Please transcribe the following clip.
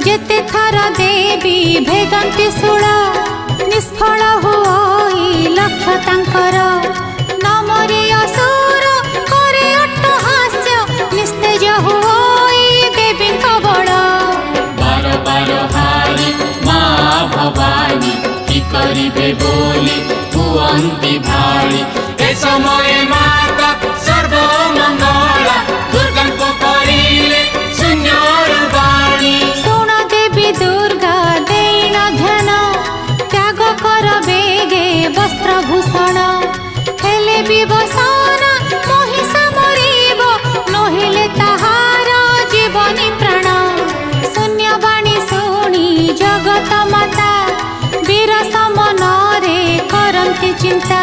जेते थर देवी भेदंती शूल निष्फल हुई लक्ष्य तांकर नमरी असुर करे अट्टहास्य निस्तेज हुई देवी बड़ बार बार हारी माँ भवानी की करिबे बोली हुअंती भाड़ी ए समय माता सर्वमंगला दुर्गा को करिले शून्यर वाणी शुण देवी दुर्गा देन ध्यान त्याग कर बेगे वस्त्रभूषण हेले विवसन महिषा मरिब नहिले ताहार जीवनी प्राण शून्यवाणी शुणी जगत माता वीर समन रे करंती चिंता